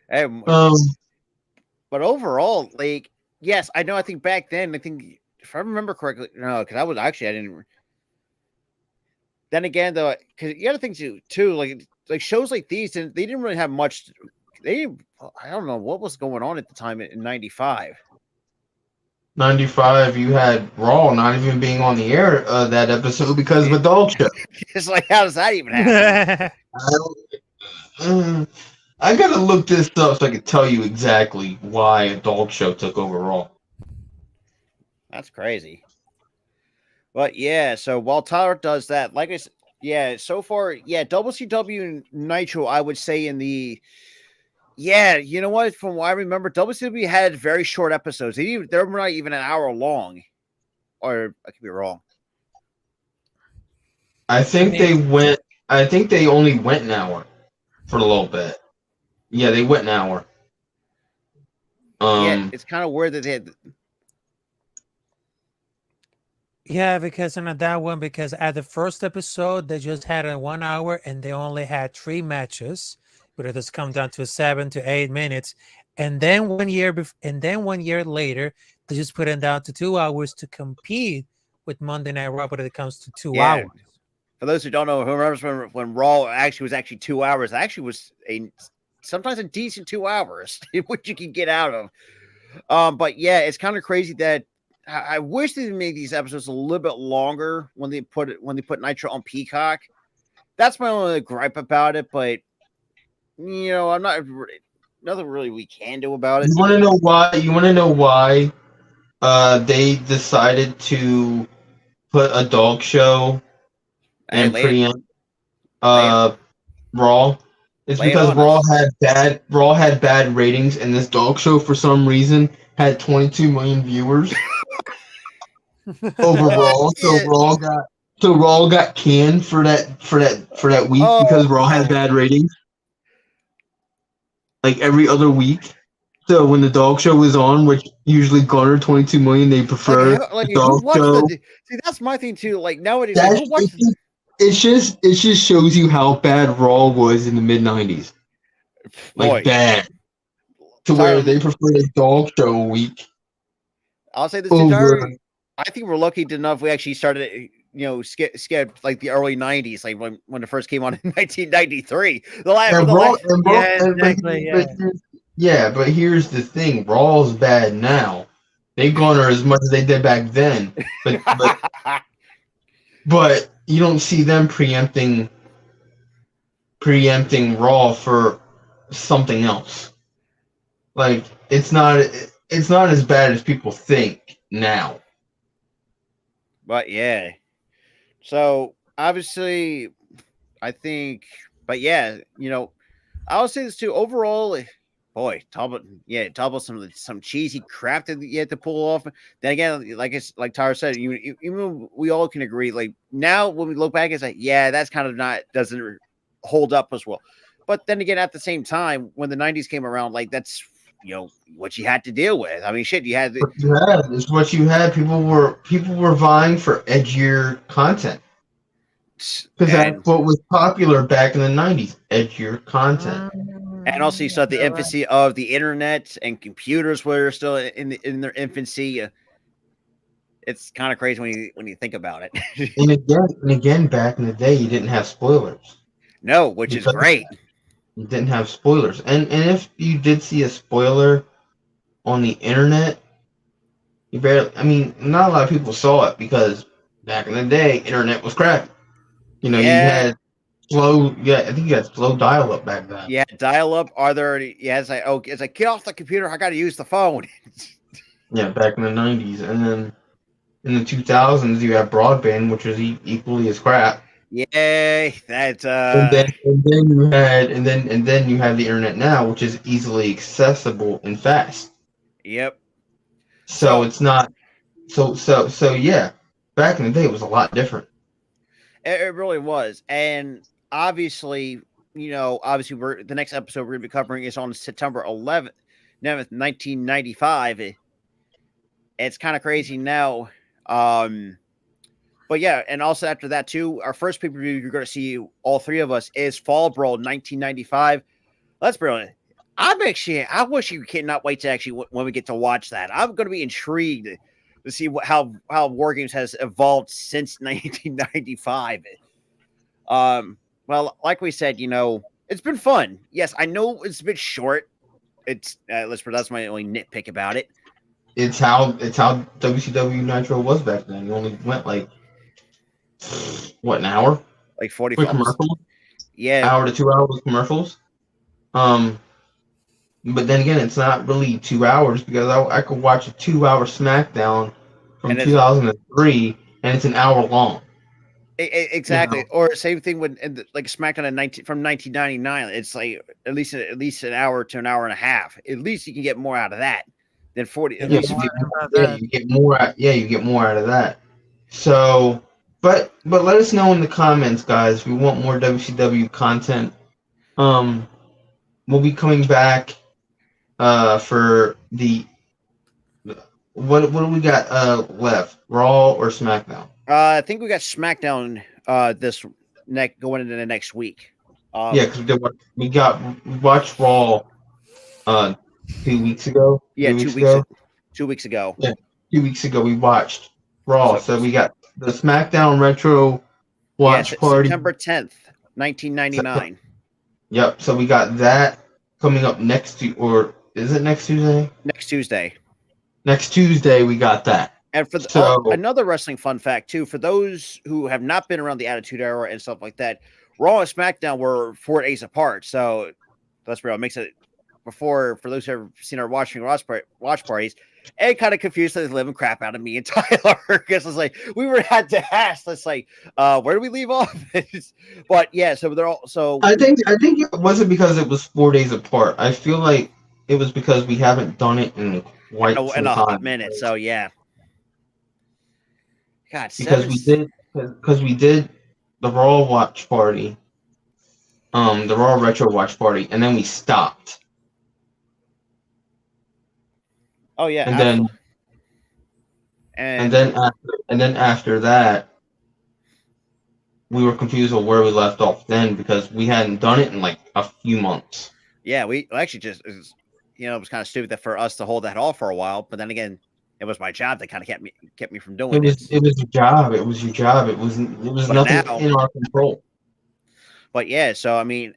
And, but overall, like, yes, I know. I think back then, I think if I remember correctly, no, because I didn't. Then again, though, because you got to think too, like shows like these, they didn't really have much. I don't know what was going on at the time in '95. 95, you had Raw not even being on the air that episode because of a dog show. It's like, how does that even happen? I gotta look this up so I can tell you exactly why a dog show took over Raw. That's crazy. But yeah, so while Tyler does that, like I said, yeah, so far, yeah, WCW Nitro, I would say in the, yeah, you know what? From what I remember, WCW had very short episodes. They're not even an hour long, or I could be wrong. I think they only went an hour for a little bit. Yeah, they went an hour. Yeah, it's kind of weird that they had. Yeah, because in that one, because at the first episode they just had a 1 hour and they only had 3 matches, but it has come down to 7 to 8 minutes, and then 1 year later they just put it down to 2 hours to compete with Monday Night Raw, but it comes to 2 hours. For those who don't know, who remembers when Raw actually was 2 hours? It actually was sometimes a decent 2 hours, which you can get out of. But yeah, it's kind of crazy that. I wish they made these episodes a little bit longer when they put Nitro on Peacock. That's my only gripe about it, but you know, I'm not nothing really we can do about it. You want to know why? You want to know why they decided to put a dog show and preempt Raw? It's because Raw had bad ratings, and this dog show for some reason had 22 million viewers. Overall, so Raw got canned for that week because Raw had bad ratings, like every other week. So when the dog show was on, which usually garnered 22 million, they prefer the dog show. See, that's my thing too. Like nowadays, it just shows you how bad Raw was in the mid '90s, like bad, to where they preferred a dog show a week. I'll say this over. I think we're lucky enough we actually started, skip like the early 90s, like when it first came on in 1993. But here's the thing. Raw's bad now. They garner as much as they did back then. But you don't see them preempting Raw for something else. Like it's not as bad as people think now. But yeah, so obviously, I think, but yeah, I'll say this too. Overall, boy, talk about some cheesy crap that you had to pull off. Then again, like Tyler said, even we all can agree. Like now, when we look back, it's like, yeah, that's kind of doesn't hold up as well. But then again, at the same time, when the '90s came around, like that's. What you had to deal with. I mean, shit, you had. It's what you had. People were vying for edgier content because that's what was popular back in the '90s. Edgier content, and also you saw the infancy of the internet and computers were still in their infancy. It's kind of crazy when you think about it. and again, back in the day, you didn't have spoilers. No, which is great. You didn't have spoilers, and if you did see a spoiler on the internet, not a lot of people saw it because back in the day, internet was crap. You know, you Yeah, had slow. Yeah, I think you had slow dial up back then. yeah, dial up. Are there? Yeah, as I get off the computer, I got to use the phone. Yeah, back in the '90s, and then in the 2000s, you have broadband, which was equally as crap. Yay, that's And then you had and then you have the internet now, which is easily accessible and fast. yep. So So it's not so yeah. Back in the day, it was a lot different. it really was, and obviously, obviously, the next episode we're going to be covering is on September 11th, 1995. It's kind of crazy now. But yeah, and also after that too, our first pay-per-view you're going to see all three of us is Fall Brawl 1995. That's brilliant. I wish you cannot wait to actually when we get to watch that. I'm going to be intrigued to see how War Games has evolved since 1995. Well, like we said, it's been fun. Yes, I know it's a bit short. It's that's my only nitpick about it. It's how WCW Nitro was back then. You only went like what, an hour Like 40 with almost. commercials, Yeah, hour to 2 hours with commercials. But then again, it's not really 2 hours because I could watch a 2 hour SmackDown from and 2003, and it's an hour long. exactly. You Or same thing when like SmackDown from 1999. It's like at least an hour to an hour and a half. At least you can get more out of that than 40. At Yeah, least you if you, get you get more. You get more out of that. So, but let us know in the comments, guys. If we want more WCW content. Um, we'll be coming back. For the what do we got left? Raw or SmackDown? I think we got SmackDown this going into the next week. Yeah, because we watched Raw 2 weeks ago. Yeah, 2 weeks ago. 2 weeks ago. Yeah, 2 weeks ago we watched Raw. So we So got the SmackDown Retro Watch Party. September 10th, 1999. Yep. So we got that coming up or is it next Tuesday? Next Tuesday. Next Tuesday we got that. And for another wrestling fun fact too, for those who have not been around the Attitude Era and stuff like that, Raw and SmackDown were 4 days apart. So that's real. It makes it for those who have seen our watch parties, it kind of confused the living crap out of me and Tyler because it's like we were at the hash. It's like, where do we leave off? But yeah, so they're all so. I think it wasn't because it was 4 days apart. I feel like it was because we haven't done it in quite some in a time. hot minute. So yeah. God, because we did the Raw watch party, the Raw Retro watch party, and then we stopped. Oh yeah, and then after that, we were confused on where we left off then because we hadn't done it in like a few months. Yeah, we actually just it was kind of stupid that for us to hold that off for a while, but then again, it was my job that kind of kept me from doing it. It was your job. It was your job. It was nothing in our control. But yeah, so I mean,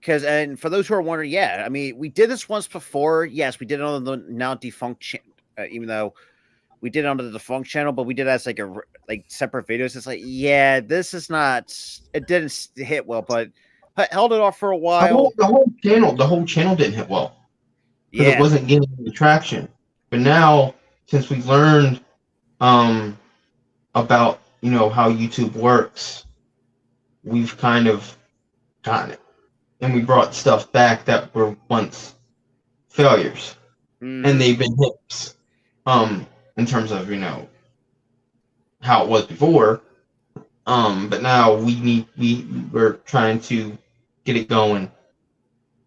and for those who are wondering, yeah, I mean, we did this once before. Yes, we did it on the now defunct even though we did it on the defunct channel, but we did it as like separate videos. It's like, yeah, this is not. It didn't hit well, but held it off for a while. The whole channel didn't hit well because it wasn't getting any traction. But now, since we learned about how YouTube works, we've kind of gotten it, and we brought stuff back that were once failures, and they've been hits in terms of how it was before, but now we're trying to get it going,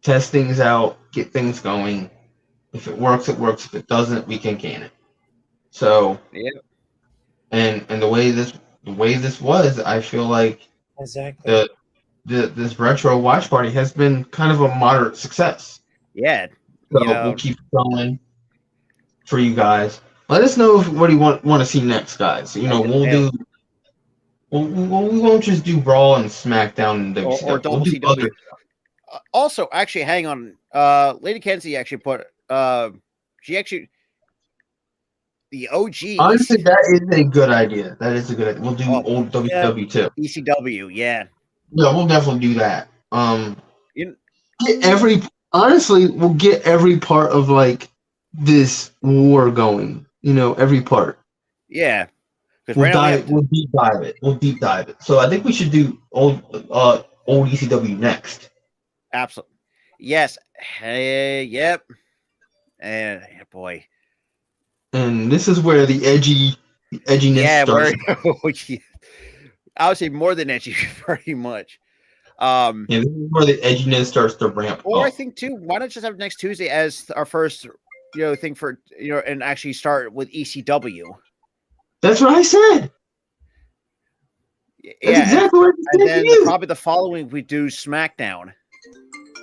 test things out, get things going. If it works, it works. If it doesn't, we can it. So yeah. And the way this was, I feel like exactly this retro watch party has been kind of a moderate success. Yeah. So we'll keep going for you guys. Let us know what you want to see next, guys. We won't just do Raw and SmackDown and WCW. Or WCW. Also, actually, hang on. Lady Kenzie actually put she actually the OG Honestly, that is a good idea. That is a good idea. We'll do old Yeah. WCW too. ECW, yeah. Yeah, we'll definitely do that. You, Get every honestly, we'll get every part of like this war going. Every part. yeah, because right now we have We'll deep dive it. We'll deep dive it. So I think we should do old ECW next. absolutely yes. Hey, yep. And boy, And this is where the edginess yeah, starts. I would say more than edgy, pretty much. And this is where the edginess starts to ramp Or I up. think too, why not just have next Tuesday as our first, thing for and actually start with ECW. That's what I said. That's Yeah, exactly what I and said to then you. probably the following we do SmackDown,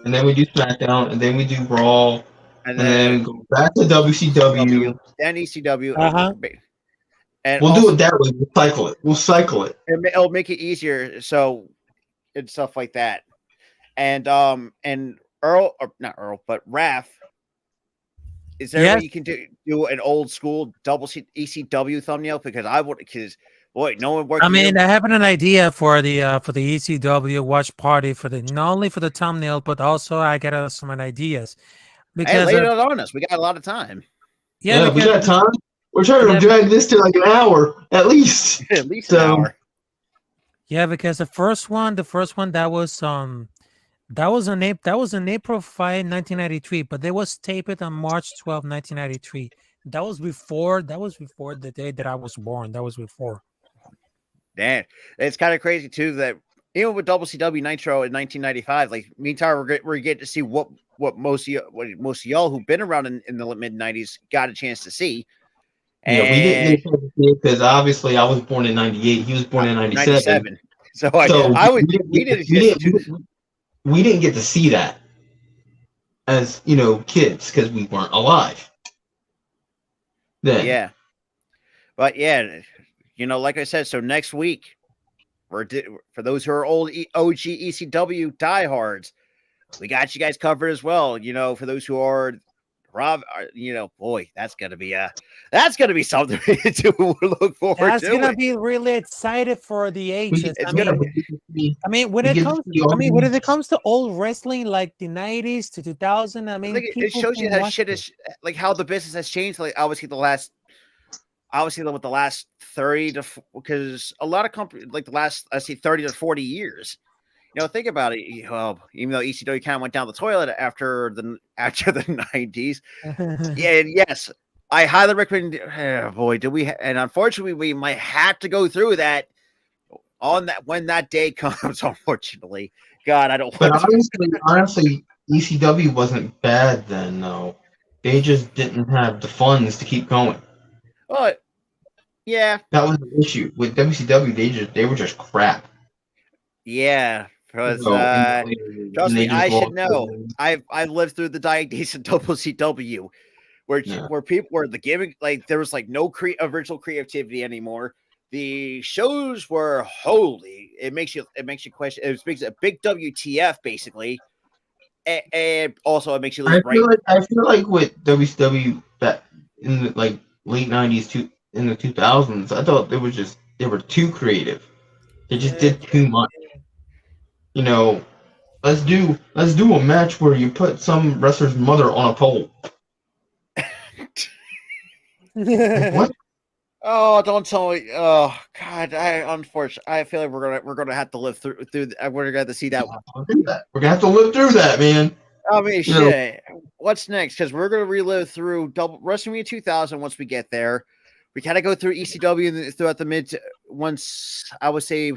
And then we do SmackDown, and then we do Raw, and and then then go back to WCW. then ECW, and We'll do also it that way. We'll cycle it. it'll make it easier. So and stuff like that, and Earl or not Earl, but Raph. Is there a way you can do an old school double ECW thumbnail? Because I would, because boy, no one worked. I mean, I have an idea for the ECW watch party for the not only for the thumbnail, but also I got some ideas Hey, because lay it on us. We got a lot of time. Yeah, we got because time. We're trying to drag this to like an hour at least. At least an hour. Yeah, because the first one that was in April 5, 1993, but they was taped on March 12, 1993. That was before the day that I was born. That was before. Damn, it's kind of crazy too that even with WCW Nitro in 1995, like meantime we're getting to see what most of y'all who've been around in the mid 90s got a chance to see. Yeah, we didn't get a chance to see it because obviously I was born in '98. He was born in '97. So we didn't get to see that as kids because we weren't alive then. Yeah, but yeah, like I said, so next week for those who are old OG ECW diehards, we got you guys covered as well. For those who are Rob, boy, that's gonna be something to look forward to. That's gonna be really excited for the ages. When it comes to old wrestling, like the 90s to 2000, it shows you how shit is like how the business has changed. Like obviously with the last 30 to because a lot of companies like the last 30 to 40 years. Think about it. Even though ECW kind of went down the toilet after the 90s. Yeah, and yes, I highly recommend. Boy, do we? And unfortunately, we might have to go through that when that day comes. Unfortunately, God, I don't. But honestly, ECW wasn't bad then, though. They just didn't have the funds to keep going. Well, yeah, that was the issue with WCW. They were just crap. Yeah. Because trust me, I should know. I've lived through the dying days of WCW, where people were the gimmick, like there was like no original creativity anymore. The shows were holy. It makes you question. It makes a big WTF basically, and also it makes you lose. I feel like with WCW that in the late '90s to in the 2000s, I thought they were too creative. They just did too much. Let's do a match where you put some wrestler's mother on a pole. What? Oh, don't tell me. Oh God, unfortunately, I feel like we're gonna have to live through. We're gonna have to see that. We're gonna have to live through that, man. I mean, shit. What's next? Because we're gonna relive through WrestleMania 2000 once we get there. We kind of go through ECW throughout the once I would say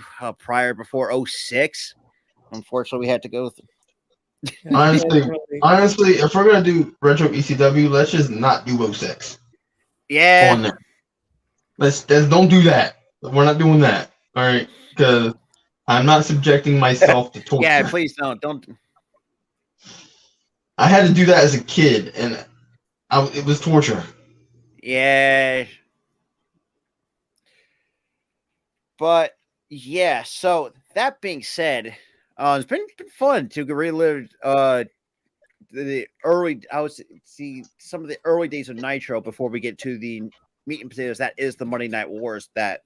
before 06. Unfortunately, we had to go through. Honestly, if we're gonna do retro ECW, let's just not do 06. Yeah. On there. Let's don't do that. We're not doing that. All right, because I'm not subjecting myself to torture. Yeah, please don't. I had to do that as a kid, and it was torture. Yeah. But yeah, so that being said, it's been fun to relive the early. I would see some of the early days of Nitro before we get to the meat and potatoes. That is the Monday Night Wars that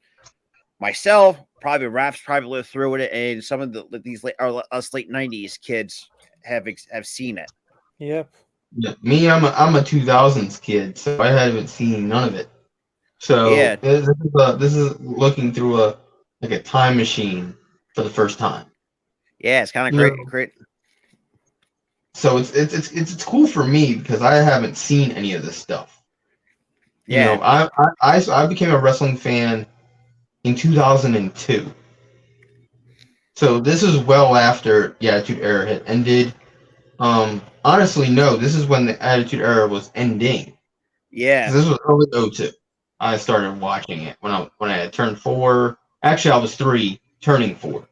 myself, probably Raps, probably lived through it, and some of these us late '90s kids have seen it. Yep. Yeah, me, I'm a 2000s kid, so I haven't seen none of it. So Yeah. this is looking through a time machine for the first time. Yeah, it's kind of You great. know, Great. So it's cool for me because I haven't seen any of this stuff. Yeah. You know, I became a wrestling fan in 2002. So this is well after the Attitude Era had ended. Honestly, no, this is when the Attitude Era was ending. Yeah. This was early '02. I started watching it when I had turned 4. Actually, I was 3, turning 4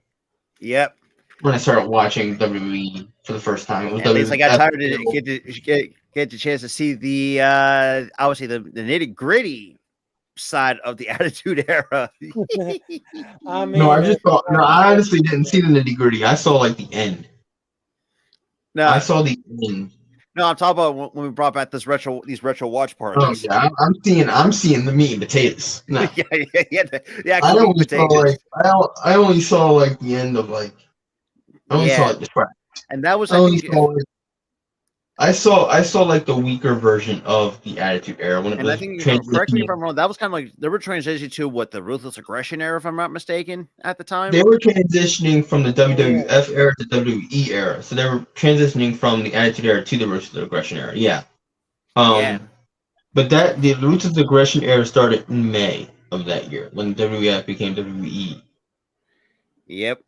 Yep. when I started watching WWE for the first time. It was At least I got tired of WWE. get the chance to see the obviously the nitty gritty side of the Attitude Era. I mean, No, I honestly didn't see the nitty gritty. I saw like the end. No, I saw the end. no, I'm talking about when we brought back these retro watch Oh parties. yeah, I'm seeing the meat and potatoes. No, yeah, the I actual meat and only saw potatoes. I only saw like the end of like I only saw Yeah. like the track. And that was, I I only think, saw like, I saw like the weaker version of the Attitude Era when it and was I think, correct me if transitioning. I'm wrong, that was kind of like they were transitioning to what the Ruthless Aggression era, if I'm not mistaken, at the time. They were transitioning from the WWF era to WWE era, so they were transitioning from the Attitude Era to the Ruthless Aggression era. Yeah. Yeah. But the Ruthless Aggression era started in May of that year when WWF became WWE, Yep.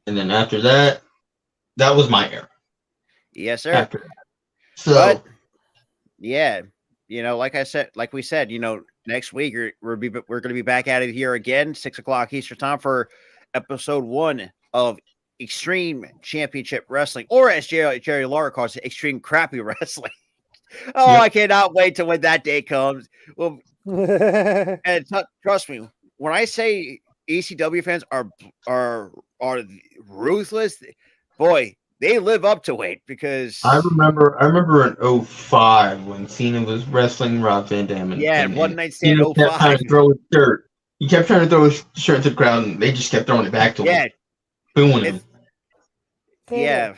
and then after that, that was my era. Yes, sir. After that, so But yeah, like we said, next week we're going to be back at it here again, 6:00 Eastern time for episode 1 of Extreme Championship Wrestling, or as Jerry Lawler calls it, Extreme Crappy Wrestling. Oh, Yep. I cannot wait to when that day comes. Well, and trust me, when I say ECW fans are ruthless, boy, they live up to it because I remember in 05 when Cena was wrestling Rob Van Dam and One Night Stand Cena kept trying 05. to throw his shirt. He kept trying to throw his shirt to the crowd, and they just kept throwing it back to him, Yeah, booing him. yeah.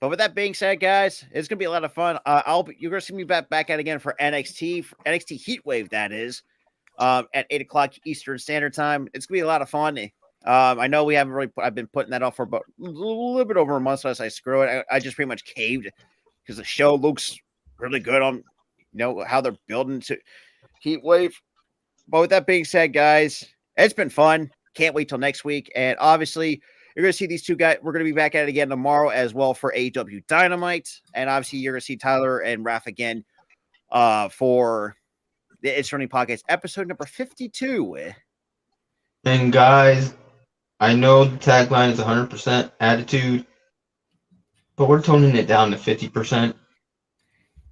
But with that being said, guys, it's gonna be a lot of fun. You're gonna see me back at again for NXT Heatwave. That is, at 8:00 Eastern Standard Time. It's gonna be a lot of fun. I know we haven't really. I've been putting that off for about a little bit over a month, so I say screw it. I just pretty much caved because the show looks really good on, how they're building to Heatwave. But with that being said, guys, it's been fun. Can't wait till next week, and obviously. You're going to see these two guys. We're going to be back at it again tomorrow as well for AEW Dynamite. And obviously, you're going to see Tyler and Raph again for the It's Running Podcast episode number 52. And guys, I know the tagline is 100% attitude, but we're toning it down to 50%.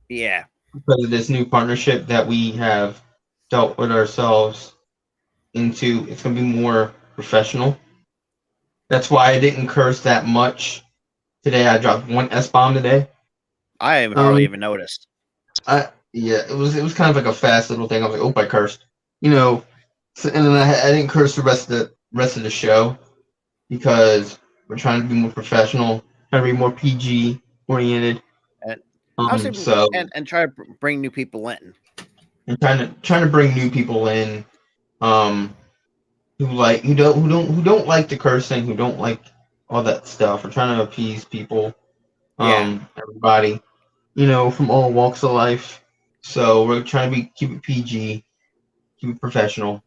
Yeah. Because of this new partnership that we have dealt with ourselves into. It's going to be more professional. That's why I didn't curse that much today. I dropped one S-bomb today. I haven't hardly even noticed. It was kind of like a fast little thing. I was like, oh, I cursed. So, and then I didn't curse the rest of the show because we're trying to be more professional, trying to be more PG oriented. And try to bring new people in. And trying to bring new people in, who don't like the cursing, who don't like all that stuff. We're trying to appease people, everybody, from all walks of life. So we're trying to keep it PG, keep it professional.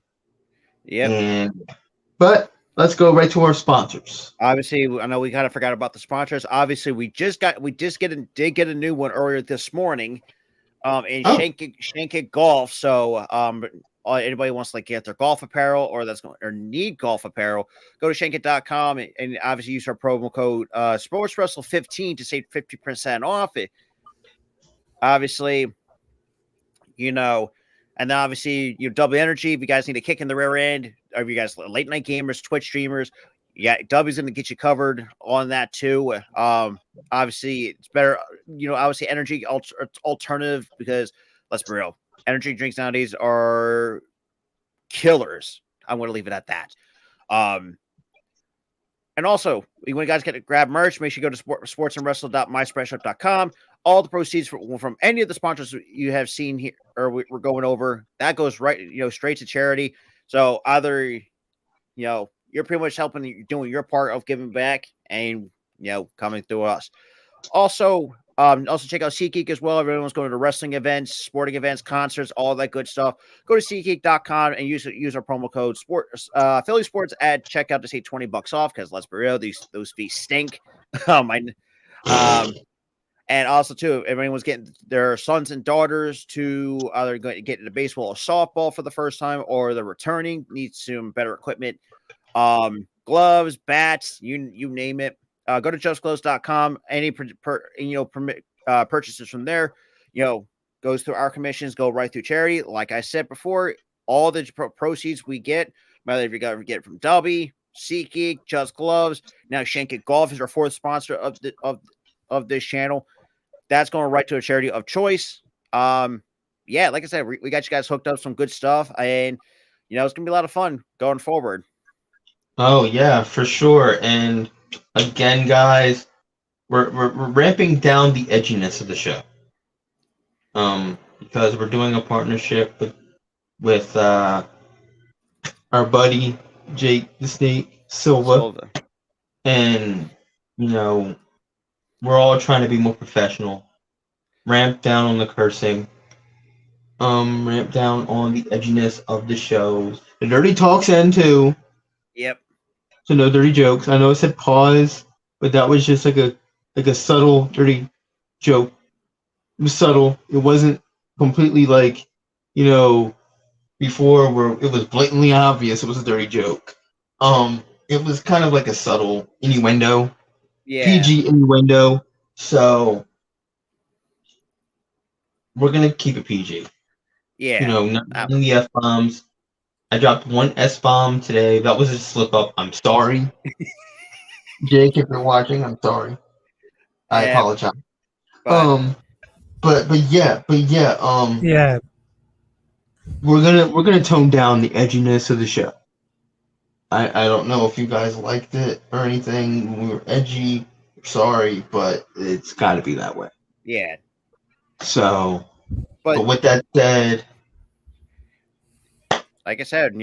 Yep. But let's go right to our sponsors. Obviously, I know we kind of forgot about the sponsors. Obviously, we did get a new one earlier this morning. In Shank Golf. So, anybody wants to get their golf apparel or need golf apparel, go to shankit.com and obviously use our promo code SportsWrestle15 to save 50% off it. Obviously, and then obviously Double Energy. If you guys need a kick in the rear end, or if you guys late night gamers, Twitch streamers, W's going to get you covered on that too. Obviously it's better, obviously energy alternative because let's be real, energy drinks nowadays are killers. I'm going to leave it at that. And also, when you guys get to grab merch, make sure you go to sportsandwrestle.myspreadshop.com. All the proceeds from any of the sponsors you have seen here or we're going over, that goes right, straight to charity. So either, you're pretty much helping, doing your part of giving back and, coming through us. Also check out SeatGeek as well. Everyone's going to wrestling events, sporting events, concerts, all that good stuff. Go to SeatGeek.com and use our promo code Philly Sports at checkout to save $20 off. Because let's be real, those fees stink. And also too, if anyone's getting their sons and daughters to either get into baseball or softball for the first time, or they're returning, needs some better equipment, gloves, bats, you name it. Go to justgloves.com. Any purchases from there, goes through our commissions, go right through charity. Like I said before, all the proceeds we get, whether you get it from Dubby, SeatGeek, Just Gloves, now Shank Golf is our fourth sponsor of this channel. That's going right to a charity of choice. Like I said, we got you guys hooked up some good stuff, and it's gonna be a lot of fun going forward. Oh yeah, for sure. And again, guys, we're ramping down the edginess of the show. Because we're doing a partnership with our buddy Jake the Snake Silva. And we're all trying to be more professional. Ramp down on the cursing. Ramp down on the edginess of the shows. The dirty talks end too. Yep. So no dirty jokes. I know it said pause, but that was just like a subtle dirty joke. It was subtle. It wasn't completely like, before where it was blatantly obvious it was a dirty joke. It was kind of like a subtle innuendo. Yeah. PG innuendo. So we're gonna keep it PG. Yeah. Not in the F-bombs. I dropped one S-bomb today. That was a slip up. I'm sorry. Jake, if you're watching, I'm sorry. I apologize. Yeah. We're gonna tone down the edginess of the show. I don't know if you guys liked it or anything. When we were edgy. Sorry, but it's got to be that way. Yeah. So, but with that said, like I said,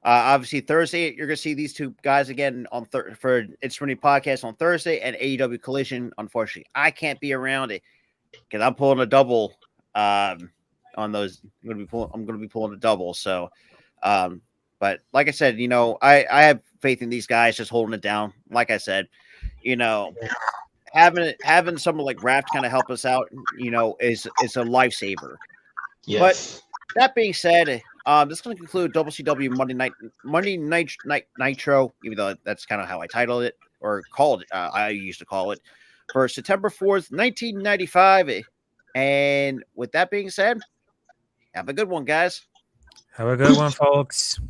obviously Thursday you're gonna see these two guys again on for It's Running Podcast on Thursday and AEW Collision. Unfortunately, I can't be around it because I'm pulling a double on those. I'm gonna be pulling a double. So, but like I said, I have faith in these guys just holding it down. Like I said, having someone like Raph kind of help us out, is a lifesaver. yes. But that being said, this is going to conclude WCW Monday Night Nitro, even though that's kind of how I titled it or called it. I used to call it for September 4th, 1995. And with that being said, have a good one, guys. Have a good one, folks.